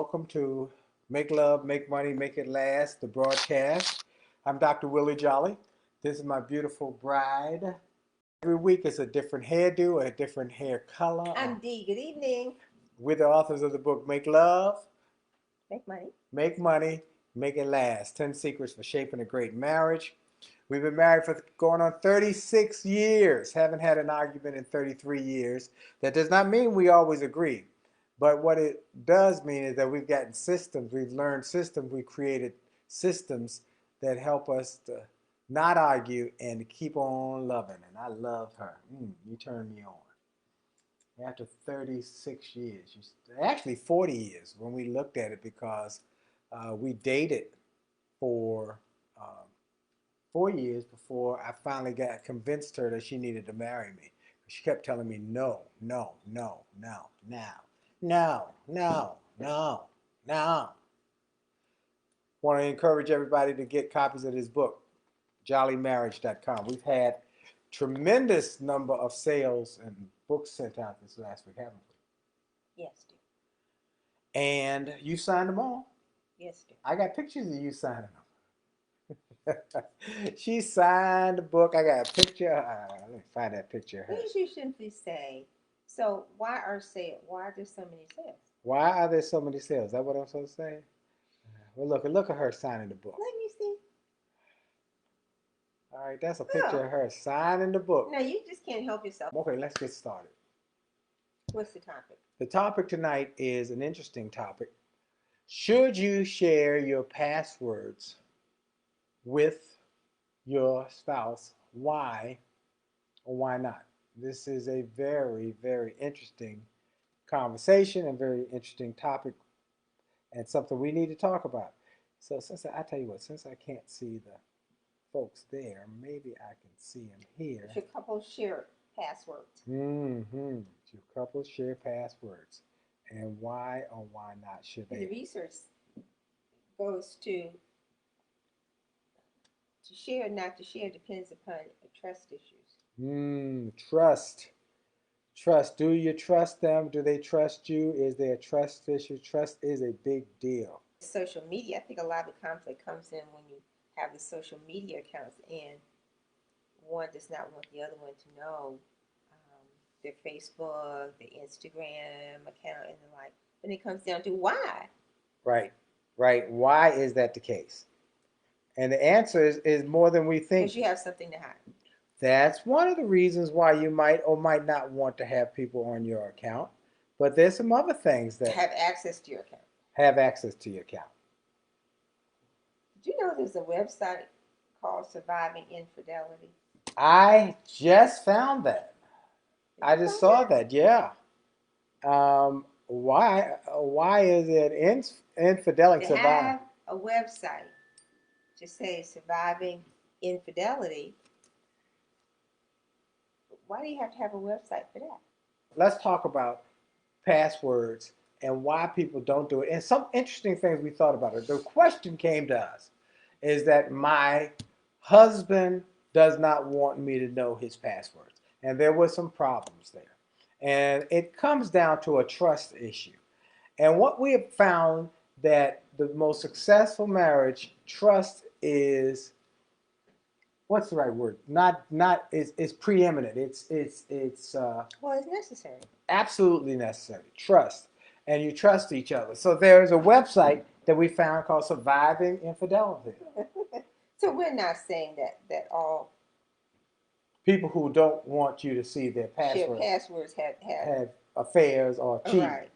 welcome to Make Love, Make Money, Make It Last, the broadcast. I'm Dr. Willie Jolley. This is my beautiful bride. Every week it's a different hairdo, a different hair color. I'm Dee. Good evening. We're the authors of the book Make Love, Make money. Make Money, Make It Last. 10 Secrets for Shaping a Great Marriage. We've been married for going on 36 years. Haven't had an argument in 33 years. That does not mean we always agree. But what it does mean is that we've gotten systems. We've learned systems. We've created systems that help us to not argue and to keep on loving. And I love her. You turn me on. After 36 years, actually 40 years when we looked at it, because we dated for 4 years before I finally got convinced her that she needed to marry me. She kept telling me no, no, no, no, now, no, no, no, no. Want to encourage everybody to get copies of this book, jollymarriage.com. We've had tremendous number of sales and books sent out this last week, haven't we? Yes, dear. And you signed them all? Yes, dear. I got pictures of you signing them. She signed the book. I got a picture. Let me find that picture of her. You simply say, so why are there so many sales? Why are there so many sales? Is that what I'm supposed to say? Well, look at her signing the book. Let me see. All right, that's a picture of her signing the book. No, you just can't help yourself. Okay, let's get started. What's the topic? The topic tonight is an interesting topic. Should you share your passwords with your spouse? Why or why not? This is a very, very interesting conversation and very interesting topic, and something we need to talk about. So since I tell you what, since I can't see the folks there, maybe I can see them here. Should couples share passwords? Should couples share passwords? And why or why not should they? The research goes to share or not to share depends upon trust issues. Trust. Do you trust them? Do they trust you? Is there a trust issue? Trust is a big deal. Social media, I think a lot of the conflict comes in when you have the social media accounts and one does not want the other one to know their Facebook, their Instagram account, and the like. When it comes down to why. Right. Why is that the case? And the answer is more than we think. Because you have something to hide. That's one of the reasons why you might or might not want to have people on your account. But there's some other things that have access to your account. Have access to your account. Did you know there's a website called Surviving Infidelity? I just found that. I just saw that. Yeah. Why is it infidelity? They have a website to say Surviving Infidelity. Why do you have to have a website for that? Let's talk about passwords and why people don't do it. And some interesting things we thought about it. The question came to us is that my husband does not want me to know his passwords. And there were some problems there. And it comes down to a trust issue. And what we have found that the most successful marriage, trust is, what's the right word? It's preeminent. It's necessary. Absolutely necessary. Trust. And you trust each other. So there's a website that we found called Surviving Infidelity. So we're not saying that all people who don't want you to see their passwords have affairs or cheat. Right.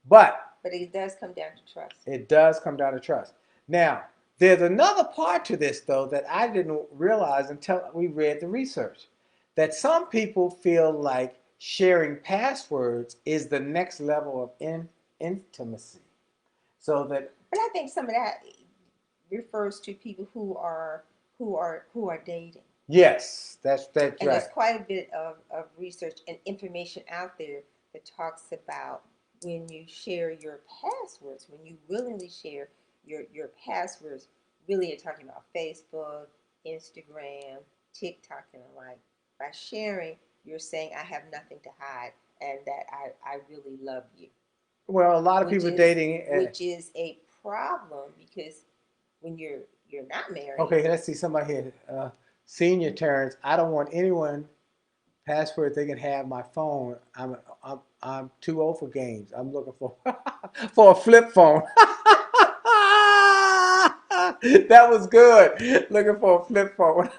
But it does come down to trust. It does come down to trust. Now, there's another part to this, though, that I didn't realize until we read the research. That some people feel like sharing passwords is the next level of intimacy. But I think some of that refers to people who are dating. Yes, that's right. And there's quite a bit of research and information out there that talks about when you share your passwords, when you willingly share your passwords, really you're talking about Facebook, Instagram, TikTok, and the like. By sharing, you're saying I have nothing to hide and that I really love you. Well, a lot of which people is dating. which is a problem because when you're not married. Okay, let's see somebody here. Senior turns. I don't want anyone password they can have my phone. I'm too old for games. I'm looking for for a flip phone. That was good. Looking for a flip phone.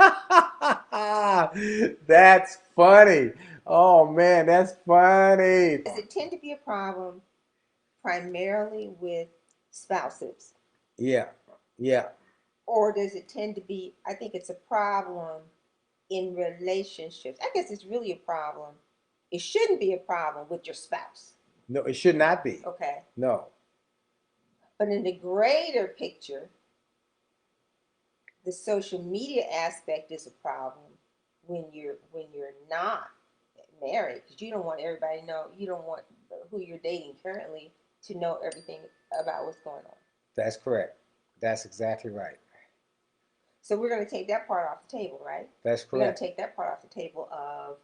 That's funny. Oh man, that's funny. Does it tend to be a problem primarily with spouses? Yeah, yeah. Or does it tend to be, I think it's a problem in relationships. I guess it's really a problem. It shouldn't be a problem with your spouse. No, it should not be. Okay. No. But in the greater picture, the social media aspect is a problem when you're not married, because you don't want everybody to know, you don't want who you're dating currently to know everything about what's going on. That's correct. That's exactly right. So we're going to take that part off the table, right? That's We're going to correct. take that part off the table of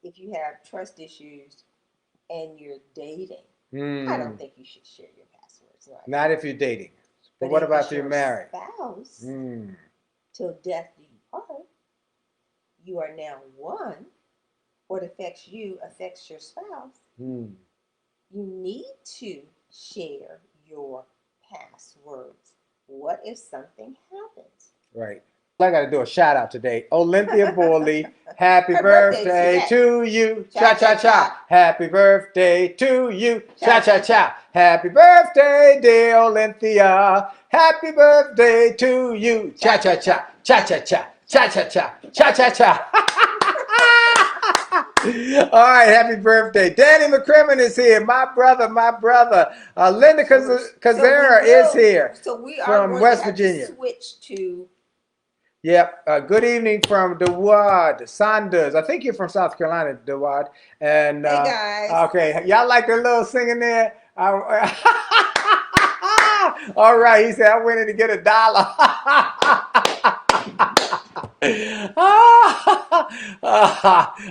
if you have trust issues and you're dating. I don't think you should share your passwords. Right? Not if you're dating. But But what if about it's if you're your married? spouse, till death do you part, you are now one. What affects you affects your spouse. You need to share your passwords. What if something happens? Right. I got to do a shout out today. Olympia Borley, happy Her birthday birthday's to you. Cha, Cha cha cha, cha. cha. Happy birthday to you. Cha Cha, cha cha, cha. Happy birthday, dear Olympia. Happy birthday to you. Cha cha cha. Cha cha cha. Cha cha cha. Cha cha cha. All right, happy birthday. Danny McCrimmon is here. My brother, my brother. Linda Kazera is here So we are from going West to have Virginia. to switch to. Yep. Good evening from Dewad Sanders. I think you're from South Carolina, Dewad. And Hey guys. okay, y'all like the little singing there? All right, he said I went in to get $1.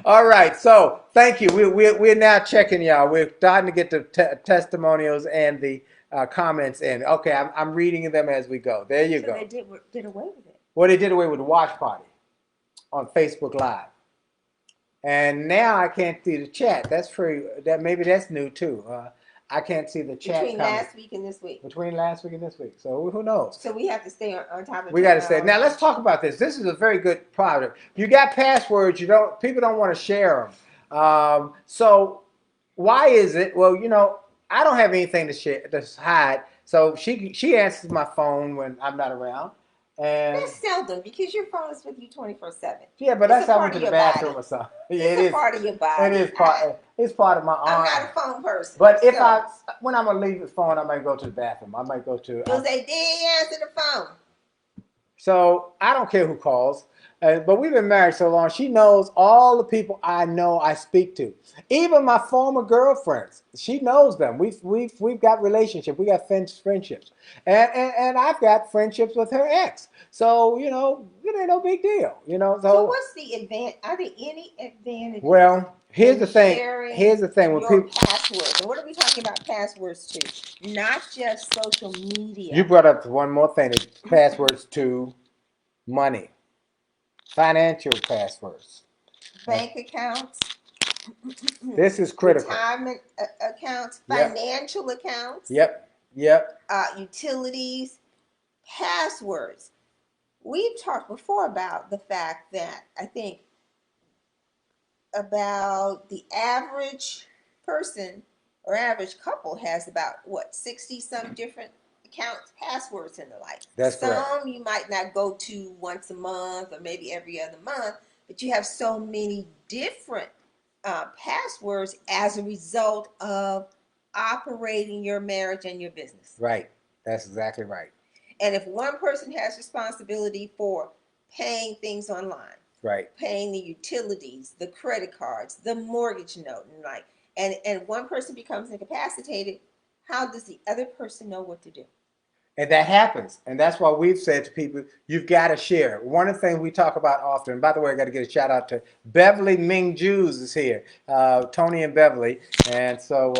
All right, so thank you. We're now checking y'all. We're starting to get the testimonials and the comments in. Okay, I'm reading them as we go. There you go. They did away with it. Well, they did away with the watch party on Facebook Live. And now I can't see the chat. That's free. Maybe that's new too. I can't see the chat between last week and this week. Between last week and this week. So who knows? So we have to stay on top of it. We got to stay. Now let's talk about this. This is a very good product. You got passwords. People don't want to share them. So why is it? Well, I don't have anything to hide. So she answers my phone when I'm not around. And that's seldom because your phone is with you 24/7. Yeah, but that's how I went to the bathroom body. or something. Yeah, it's a part of your body. It is part. It's part of my arm. I'm not a phone person. But when I'm gonna leave the phone, I might go to the bathroom. I might go to. Because they did answer the phone. So I don't care who calls. But we've been married so long. She knows all the people I know I speak to, even my former girlfriends. She knows them. We've got relationships. We got friendships, and I've got friendships with her ex. So it ain't no big deal. So what's the advantage? Are there any advantages? Well, here's the thing. Here's the thing. Your passwords. And what are we talking about passwords to? Not just social media. You brought up one more thing. Passwords to money. Financial passwords. Bank accounts. This is critical. Retirement accounts. Financial accounts. Yep. Utilities. Passwords. We've talked before about the fact that I think about the average person or average couple has about 60 some different accounts, passwords in their life. That's correct. Some you might not go to once a month or maybe every other month, but you have so many different passwords as a result of operating your marriage and your business. Right. That's exactly right. And if one person has responsibility for paying things online, right, paying the utilities, the credit cards, the mortgage note, and one person becomes incapacitated, how does the other person know what to do? And that happens. And that's why we've said to people, you've got to share. One of the things we talk about often, and by the way, I got to get a shout out to Beverly Ming Jews is here, Tony and Beverly. And so,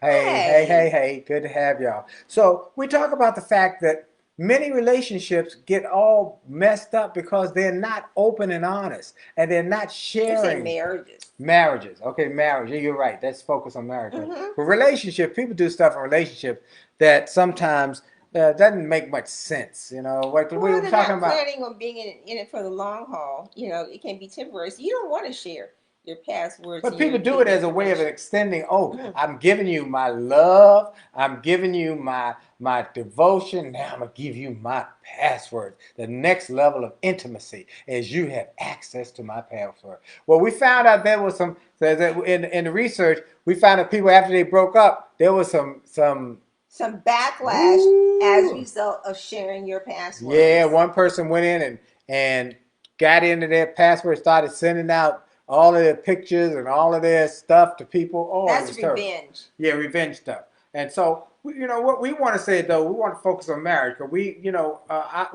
Hey, hey, good to have y'all. So we talk about the fact that many relationships get all messed up because they're not open and honest and they're not you say sharing. marriages. Marriages. Okay, marriage. You're right. Let's focus on marriage. Mm-hmm. But relationship, people do stuff in relationships that sometimes doesn't make much sense. You know, what we Well, were they're talking not about. planning on being in it for the long haul. You know, it can be temporary. So you don't want to share your passwords But and your people do it intimate as a way of information. extending. Oh, Mm-hmm. I'm giving you my love. I'm giving you my devotion. Now I'm gonna give you my password. The next level of intimacy is you have access to my password. Well, we found out there was some in the research. We found that people after they broke up, there was some. Some backlash as a Ooh, result of sharing your yeah, passwords. one person went in and got into their password, started sending out all of their pictures and all of their stuff to people. Oh, it That's was terrible. revenge. Yeah, revenge stuff. And so, you know, what we want to say though, we want to focus on marriage because we, you know,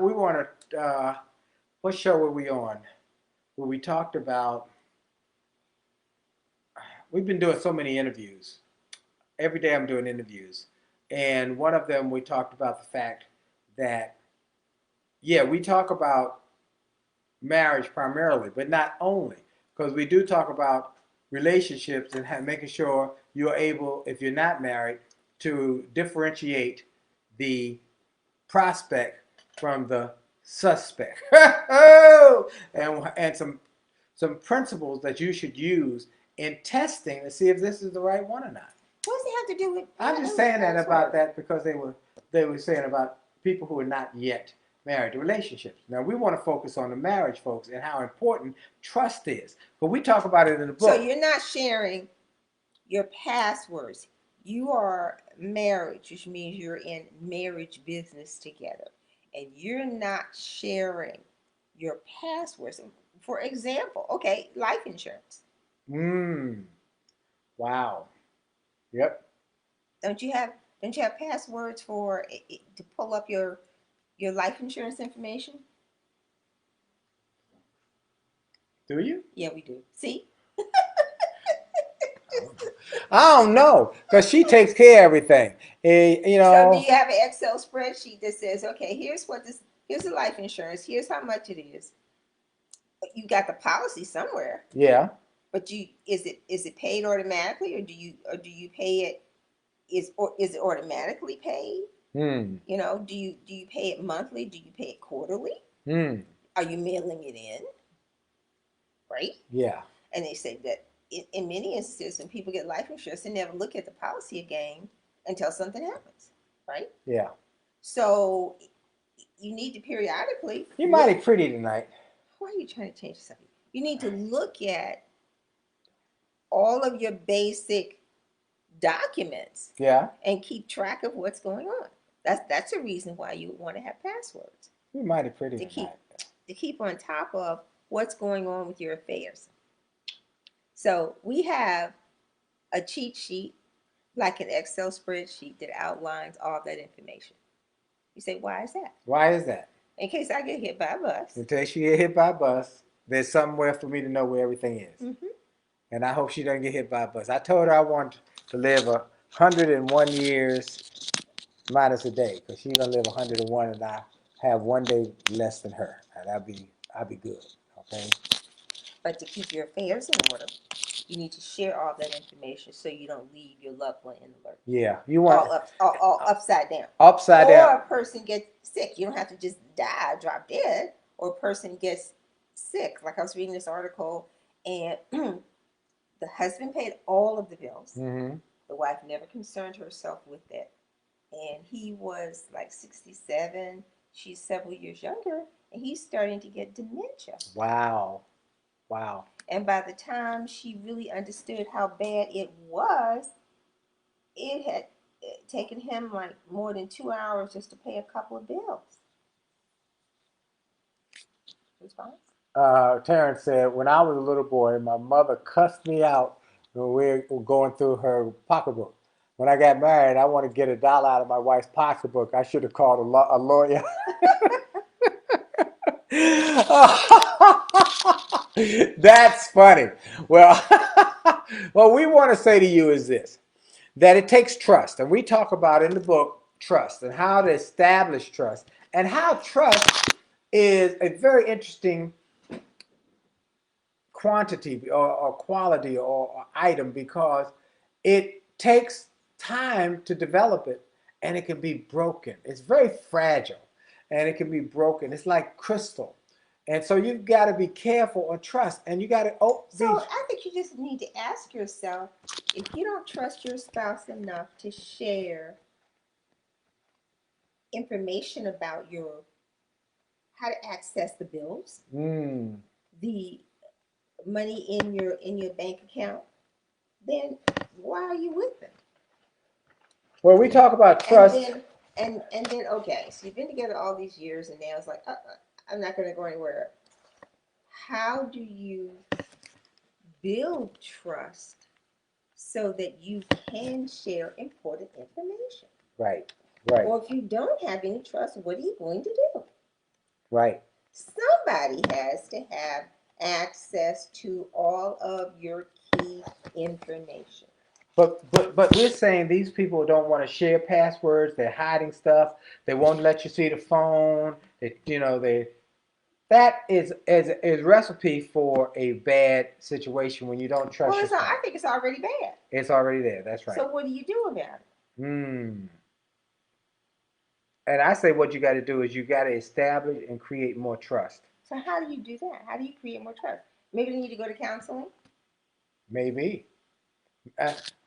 we want to. What show were we on? Where we talked about. We've been doing so many interviews. Every day I'm doing interviews, and one of them we talked about the fact that yeah, we talk about marriage primarily, but not only, because we do talk about relationships and making sure you're able, if you're not married, to differentiate the prospect from the suspect. and some principles that you should use in testing to see if this is the right one or not. What does it have to do with I'm just with saying that about password? that because they were saying about people who are not yet married, the relationships. Now we want to focus on the marriage, folks, and how important trust is. But we talk about it in the So book. you're not sharing your passwords. You are married, which means you're in marriage business together, and you're not sharing your passwords. For example, okay, life insurance. Mmm. Wow. Yep. Don't you have don't you have passwords for to pull up your life insurance information? Do you? Yeah, we do. See? I don't know, because she takes care of everything. You So do you know. have an Excel spreadsheet that says, okay, here's the life insurance, here's how much it is. You got the policy somewhere, Yeah. but is it paid automatically or do you pay it is it automatically paid? Hmm. You know, do you pay it monthly? Do you pay it quarterly? Hmm. Are you mailing it in? Right? Yeah. And they say that in many instances, when people get life insurance, they never look at the policy again until something happens, right? Yeah. So you need to periodically You're look. mighty pretty tonight. Why are you trying to change the subject? You need to look at all of your basic documents Yeah. and keep track of what's going on. That's a reason why you would want to have passwords You're mighty pretty to keep tonight. to keep on top of what's going on with your affairs. So we have a cheat sheet, like an Excel spreadsheet that outlines all that information. You say, why is that? Why is that? In case I get hit by a bus. In case she get hit by a bus, there's somewhere for me to know where everything is. Mm-hmm. And I hope she doesn't get hit by a bus. I told her I want to live 101 years minus a day, because she's gonna live 101, and I have one day less than her, and I'll be good. Okay. But to keep your affairs in order, you need to share all that information so you don't leave your loved one in the lurch. Yeah. You want All upside down. upside Or down. a person gets sick. You don't have to just die, drop dead. Or a person gets sick. Like I was reading this article, and the husband paid all of the bills. Mm-hmm. The wife never concerned herself with it. And he was like 67. She's several years younger, and he's starting to get dementia. Wow. Wow. And by the time she really understood how bad it was, it had taken him like more than 2 hours just to pay a couple of bills. Response? Terrence said, when I was a little boy, my mother cussed me out when we were going through her pocketbook. when I got married, I want to get $1 out of my wife's pocketbook. I should have called a lawyer. That's funny. Well, what we want to say to you is this, that it takes trust. And we talk about in the book trust and how to establish trust and how trust is a very interesting quantity or quality or item because it takes time to develop it and it can be broken. It's very fragile and it can be broken. It's like crystal. And so you've got to be careful on trust and you got to So I think you just need to ask yourself, if you don't trust your spouse enough to share information about your how to access the bills, the money in your bank account, then why are you with them? Well, we talk about trust. And then okay, so you've been together all these years, and now it's like I'm not going to go anywhere. How do you build trust so that you can share important information? Right, right. Or if you don't have any trust, what are you going to do? Right. Somebody has to have access to all of your key information. But we're saying these people don't want to share passwords. They're hiding stuff. They won't let you see the phone. That is recipe for a bad situation when you don't trust Well, yourself. I think it's already bad. It's already there. That's right. So what do you do about it? And I say what you got to do is you got to establish and create more trust. So how do you do that? How do you create more trust? Maybe you need to go to counseling. Maybe.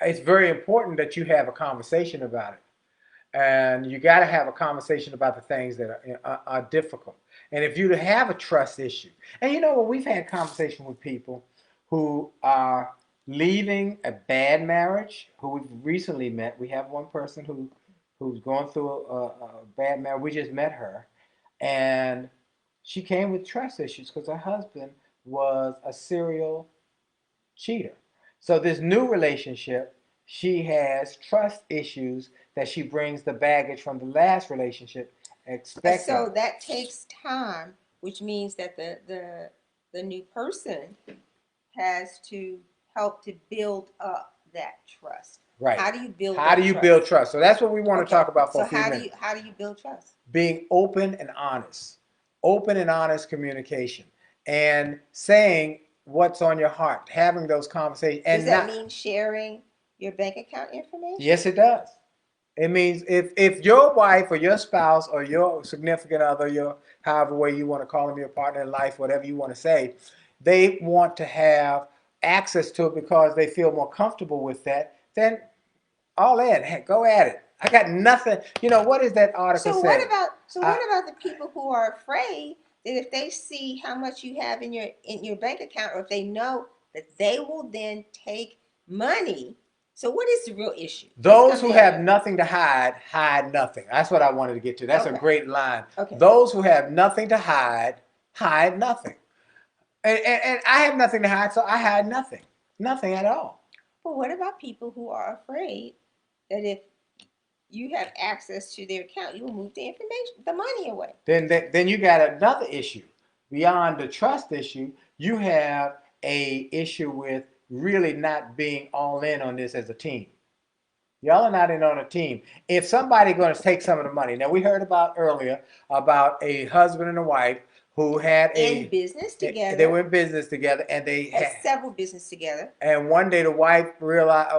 It's very important that you have a conversation about it. And you got to have a conversation about the things that are difficult. And if you have a trust issue, and you know what, we've had conversation with people who are leaving a bad marriage, who we've recently met. We have one person who's going through a bad marriage. We just met her, and she came with trust issues because her husband was a serial cheater. So this new relationship, she has trust issues that she brings the baggage from the last relationship. So that takes time, which means that the new person has to help to build up that trust. Right. How do you build? How do you build trust? So that's what we want to talk about for a few minutes. So how do you build trust? Being open and honest communication, and saying what's on your heart, having those conversations. And does that mean sharing your bank account information? Yes, it does. It means if your wife or your spouse or your significant other, your however way you want to call them, your partner in life, whatever you want to say, they want to have access to it because they feel more comfortable with that, then all in, heck, go at it. I got nothing. You know, what is that article say? What about the people who are afraid that if they see how much you have in your bank account, or if they know that they will then take money? So what is the real issue? Those who have nothing to hide nothing. That's what I wanted to get to. That's a great line. Okay. Those who have nothing to hide nothing. And I have nothing to hide, so I hide nothing. Nothing at all. But what about people who are afraid that if you have access to their account, you will move the information, the money away? Then you got another issue. Beyond the trust issue, you have a issue with really not being all in on this as a team. Y'all are not in on a team. If somebody's going to take some of the money, now we heard about earlier about a husband and a wife who had in business together. They were in business together, and they had several business together. And one day the wife realized,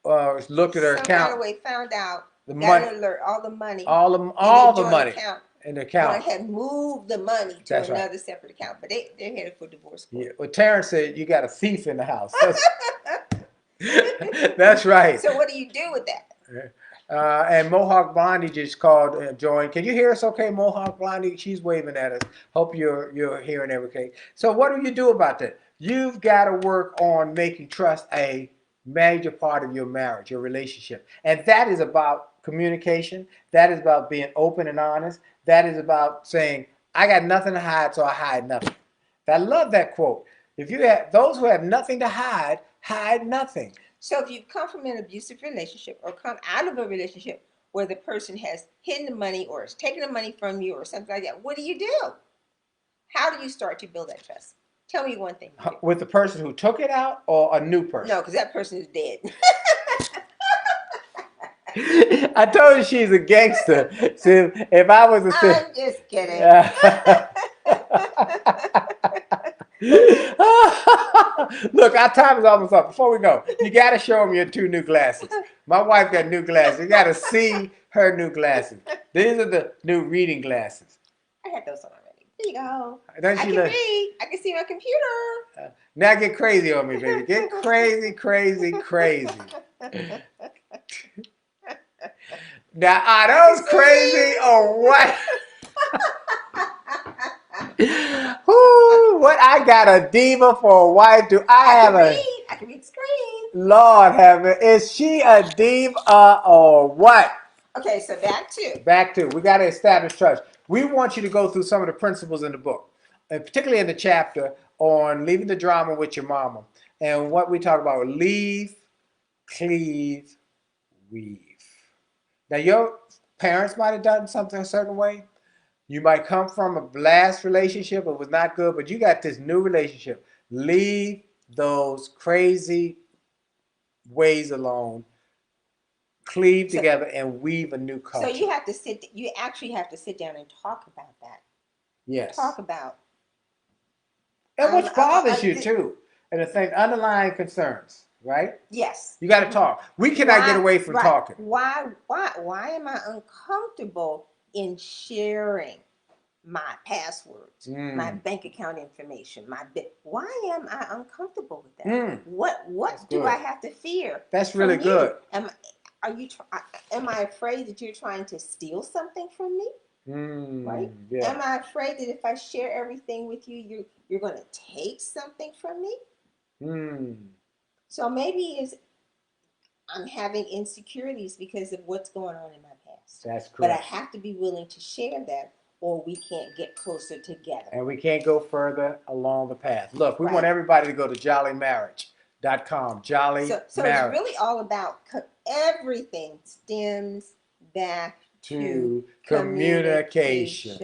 looked at her account. Some kind of way found out, got an alert, all the money, all the money in the account. Had moved the money to another separate account, but they're headed for divorce court. Yeah. Well, Terrence said you got a thief in the house. That's right. So what do you do with that? And Mohawk Blondie just called, joined. Can you hear us okay, Mohawk Blondie? She's waving at us. Hope you're hearing everything. So what do you do about that? You've got to work on making trust a major part of your marriage, your relationship. And that is about communication. That is about being open and honest. That is about saying, I got nothing to hide, so I hide nothing. I love that quote. If you have those who have nothing to hide nothing. So if you come from an abusive relationship or come out of a relationship where the person has hidden the money or is taking the money from you or something like that, what do you do? How do you start to build that trust? Tell me one thing you do. With the person who took it out or a new person? No, because that person is dead. I told you she's a gangster. So if I was a I'm just kidding. Look, our time is almost up. Before we go, you got to show them your 2 new glasses. My wife got new glasses. You got to see her new glasses. These are the new reading glasses. I had those on already. There you go. Don't I you can look? read. I can see my computer. Now get crazy on me, baby. Get crazy, crazy, crazy. Now, are those crazy or what? Ooh, what? I got a diva for a wife. Do I have a? I can read the screen. Lord have it. Is she a diva or what? Okay, so Back to. We got to establish trust. We want you to go through some of the principles in the book, and particularly in the chapter on leaving the drama with your mama, and what we talk about: leave, cleave, weave. Now, your parents might have done something a certain way. You might come from a last relationship, it was not good, but you got this new relationship. Leave those crazy ways alone. Cleave together and weave a new culture. So you actually have to sit down and talk about that. Yes. Talk about. And what bothers you too. And the thing, underlying concerns, right? Yes. You got to talk. We cannot get away from talking. Why am I uncomfortable in sharing my passwords, my bank account information, why am I uncomfortable with that? What do I have to fear? That's really good. Am I afraid that you're trying to steal something from me? Right? Yeah. Am I afraid that if I share everything with you, you're going to take something from me? So maybe I'm having insecurities because of what's going on in my past. That's correct. But I have to be willing to share that, or we can't get closer together. And we can't go further along the path. Look, we want everybody to go to jollymarriage.com. Jolly so Marriage. It's really all about everything stems back to communication.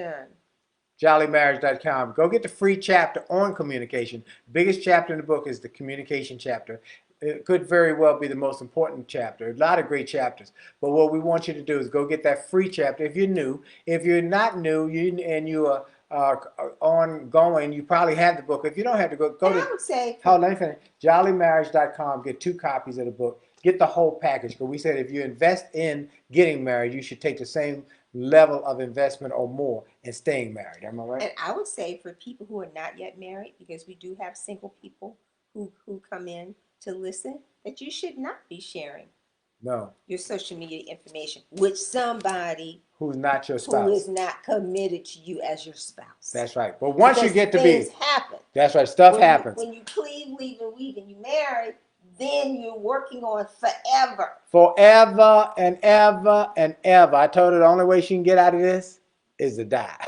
Jollymarriage.com. Go get the free chapter on communication. Biggest chapter in the book is the communication chapter. It could very well be the most important chapter. A lot of great chapters. But what we want you to do is go get that free chapter if you're new. If you're not new and you are ongoing, you probably have the book. If you don't have to go to, I would say, let me finish. Jollymarriage.com. Get 2 copies of the book. Get the whole package. Because we said if you invest in getting married, you should take the same level of investment or more in staying married. Am I right? And I would say for people who are not yet married, because we do have single people who come in to listen, that you should not be sharing your social media information with somebody who's not your spouse, who is not committed to you as your spouse. That's right. But once you get to be, things happen. That's right. Stuff happens. When you cleave, leave, and weave, and you marry, then you're working on forever. Forever and ever and ever. I told her the only way she can get out of this is to die.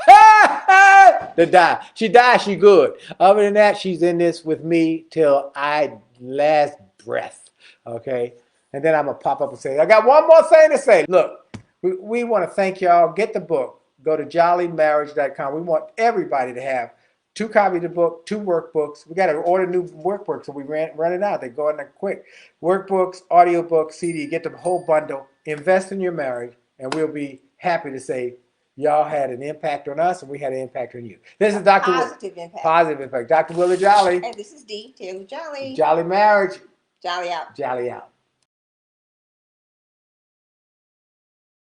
To die. She dies, she good. Other than that, she's in this with me till I last breath. Okay? And then I'm going to pop up and say, I got one more thing to say. Look, we want to thank y'all. Get the book. Go to jollymarriage.com. We want everybody to have 2 copies of the book, 2 workbooks. We got to order new workbooks, so we running out. They go in there quick. Workbooks, audiobooks, CD. Get the whole bundle. Invest in your marriage, and we'll be happy to say y'all had an impact on us, and we had an impact on you. This is Dr. Positive impact. Positive impact. Dr. Willie Jolley. And this is Dee, Taylor-Jolley. Jolly Marriage. Jolly out. Jolly out.